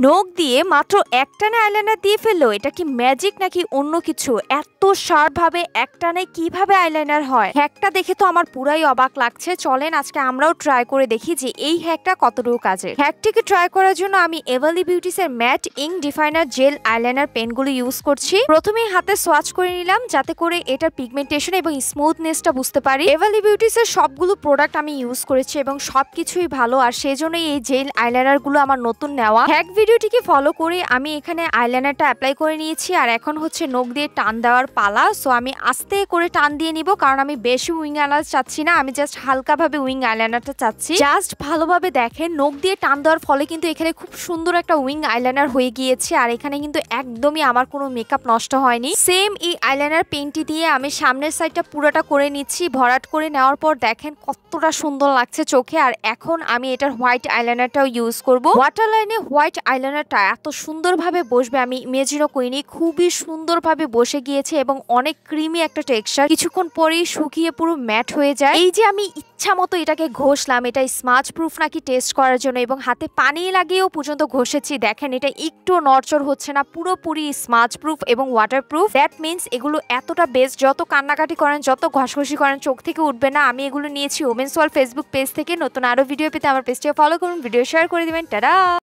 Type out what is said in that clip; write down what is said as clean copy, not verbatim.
নখ দিয়ে মাত্র একটানে আইলাইনার দিয়ে ফেললো। এটা কি ম্যাজিক নাকি অন্য কিছু? এত শার্প ভাবে একটানে কিভাবে আইলাইনার হয়? হ্যাকটা দেখে তো আমার পুরাই অবাক লাগছে। চলেন আজকে আমরাও ট্রাই করে দেখি যে এই হ্যাকটা কতটুকু কাজের। হ্যাকটিকে ট্রাই করার জন্য আমি এভালি বিউটিসের matte ink definer gel eyeliner পেনগুলো ইউজ করছি। প্রথমেই হাতে সোয়াচ করে নিলাম যাতে করে এটার পিগমেন্টেশন এবং স্মুথনেসটা বুঝতে পারি। এভালি বিউটিসের সবগুলো প্রোডাক্ট আমি ইউজ করেছি এবং সবকিছুই ভালো, আর সেজন্যই এই জেল আইলাইনার গুলো আমার নতুন নেওয়া। হ্যাক ভিডিওটিকে ফলো করে আমি এখানে আইলাইনারটা অ্যাপ্লাই করে নিয়েছি, আর এখন হচ্ছে নখ দিয়ে টান দেওয়ার পালা। সো আমি আস্তে করে টান দিয়ে নিব, কারণ আমি বেশি উইং আইলাইনার চাচ্ছি না, আমি জাস্ট হালকাভাবে উইং আইলাইনারটা চাচ্ছি। জাস্ট ভালোভাবে দেখেন, নখ দিয়ে টান দেওয়ার ফলে কিন্তু এখানে খুব সুন্দর একটা উইং আইলাইনার হয়ে গিয়েছে, আর এখানে কিন্তু একদমই আমার কোনো মেকআপ নষ্ট হয়নি। সেম এই আইলাইনার পেনটি দিয়ে আমি সামনের সাইডটা পুরোটা করে নিচ্ছি। ভরাট করে নেওয়ার পর দেখেন কতটা সুন্দর লাগছে চোখে। আর এখন আমি এটার হোয়াইট আইলাইনারটাও ইউজ করব। ওয়াটার লাইনে হোয়াইট আইলাইনারটা এত সুন্দরভাবে বসবে আমি ইমেজিনও করিনি। খুবই সুন্দরভাবে বসে গিয়েছে এবং অনেক ক্রিমি একটা টেক্সচার। কিছুক্ষণ পরেই শুকিয়ে পুরো ম্যাট হয়ে যায়। এই যে আমি ইচ্ছা মতো এটাকে ঘষলাম, এটা স্মাজ প্রুফ নাকি টেস্ট করার জন্য, এবং হাতে পানি লাগিয়েও পর্যন্ত ঘষেছি। দেখেন এটা একটু নড়চড় হচ্ছে না, পুরোপুরি স্মাজ প্রুফ এবং ওয়াটার প্রুফ। দ্যাট মিনস এগুলো এতটা বেস্ট, যত কান্নাকাটি করেন যত ঘষঘষি করেন চোখ থেকে উঠবে না। আমি এগুলো নিয়েছি ওমেন্স ওয়ার্ল্ড ফেসবুক পেজ থেকে। নতুন আরো ভিডিও পেতে আমার পেজটিকে ফলো করুন, ভিডিও শেয়ার করে দিবেন। টাটা।